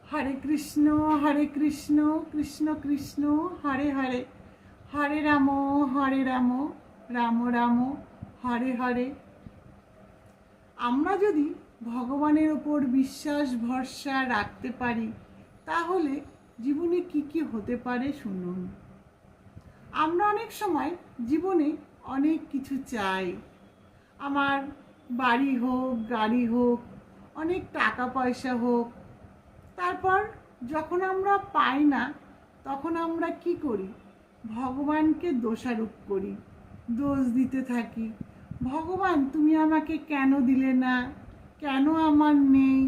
হরে কৃষ্ণ কৃষ্ণ কৃষ্ণ হরে হরে, হরে রাম রাম রাম হরে হরে। আমরা যদি ভগবানের ওপর বিশ্বাস ভরসা রাখতে পারি তাহলে জীবনে কি কি হতে পারে শুনুন। আমরা অনেক সময় জীবনে অনেক কিছু চাই, আমার বাড়ি হোক, গাড়ি হোক, অনেক টাকা পয়সা হোক। তারপর যখন আমরা পাই না তখন আমরা কি করি? ভগবানকে দোষারোপ করি, দোষ দিতে থাকি। ভগবান তুমি আমাকে কেন দিলে না, কেন আমার নেই,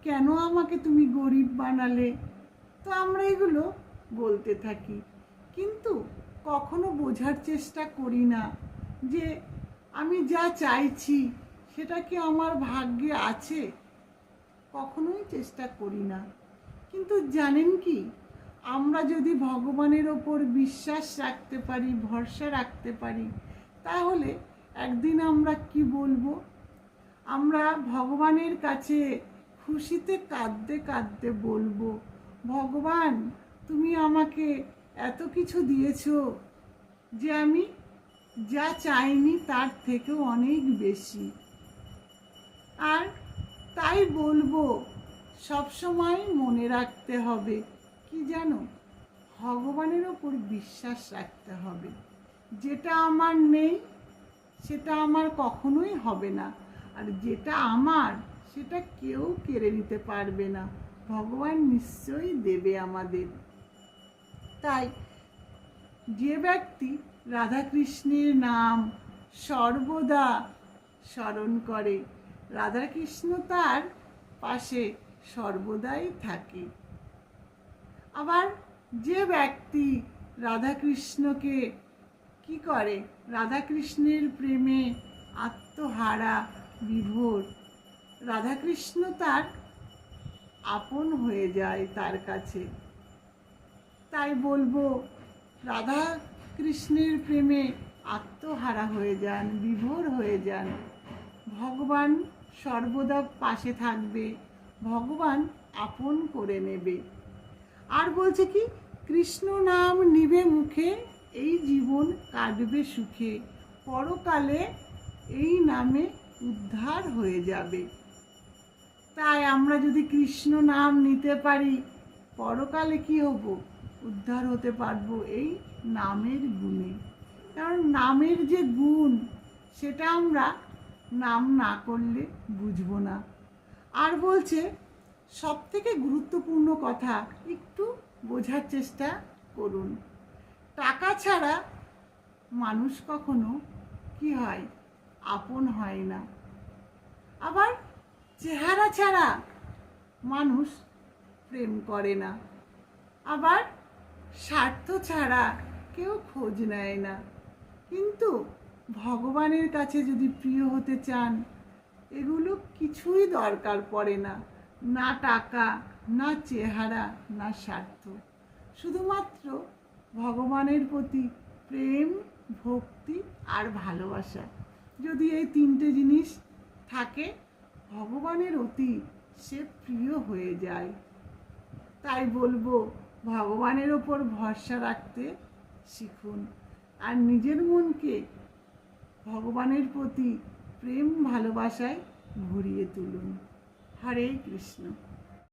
কেন আমাকে তুমি গরিব বানালে? তো আমরা এগুলো বলতে থাকি, কিন্তু কখনো বোঝার চেষ্টা করি না যে আমি যা চাইছি সেটা কি আমার ভাগ্যে আছে। কখনোই চেষ্টা করি না। কিন্তু জানেন কি, আমরা যদি ভগবানের ওপর বিশ্বাস রাখতে পারি, ভরসা রাখতে পারি, তাহলে একদিন আমরা কি বলবো? আমরা ভগবানের কাছে খুশিতে কাঁদতে কাঁদতে বলবো, ভগবান তুমি আমাকে এত কিছু দিয়েছো যে আমি যা চাইনি তার থেকেও অনেক বেশি। আর তাই বলবো, সবসময় মনে রাখতে হবে কি জানো, ভগবানের ওপর বিশ্বাস রাখতে হবে। যেটা আমার নেই সেটা আমার কখনোই হবে না, আর যেটা আমার সেটা কেউ কেড়ে নিতে পারবে না। ভগবান নিশ্চয়ই দেবে আমাদের। তাই যে ব্যক্তি রাধাকৃষ্ণের নাম সর্বদা স্মরণ করে, রাধাকৃষ্ণ তার পাশে সর্বদাই থাকে। আবার যে ব্যক্তি রাধাকৃষ্ণকে কি করে, রাধাকৃষ্ণের প্রেমে আত্মহারা বিভোর, রাধাকৃষ্ণ তার আপন হয়ে যায় তার কাছে। তাই বলবো, রাধা কৃষ্ণের প্রেমে আত্মহারা হয়ে যান, বিভোর হয়ে যান। ভগবান সর্বদা পাশে থাকবে, ভগবান আপন করে নেবে। আর বলছে কি, কৃষ্ণ নাম নিবে মুখে, এই জীবন কাটবে সুখে, পরকালে এই নামে উদ্ধার হয়ে যাবে। তাই আমরা যদি কৃষ্ণ নাম নিতে পারি, পরকালে কি হব? উদ্ধার হতে পারবো এই নামের গুণে। কারণ নামের যে গুণ সেটা আমরা নাম না করলে বুঝবো না। আর বলছে, সব থেকে গুরুত্বপূর্ণ কথা একটু বোঝার চেষ্টা করুন। টাকা ছাড়া মানুষ কখনো কি হয়? আপন হয় না। আবার চেহারা ছাড়া মানুষ প্রেম করে না। আবার স্বার্থ ছাড়া কেউ খোঁজ নেয় না। কিন্তু ভগবানের কাছে যদি প্রিয় হতে চান, এগুলো কিছুই দরকার পড়ে না। না টাকা, না চেহারা, না স্বার্থ, শুধুমাত্র ভগবানের প্রতি প্রেম, ভক্তি আর ভালোবাসা। যদি এই তিনটে জিনিস থাকে, ভগবানের অতি সে প্রিয় হয়ে যায়। তাই বলবো, ভগবানের ওপর ভরসা রাখতে শিখুন, আর নিজের মনকে ভগবানের প্রতি প্রেম ভালোবাসায় ভরিয়ে তুলুন। হরে কৃষ্ণ।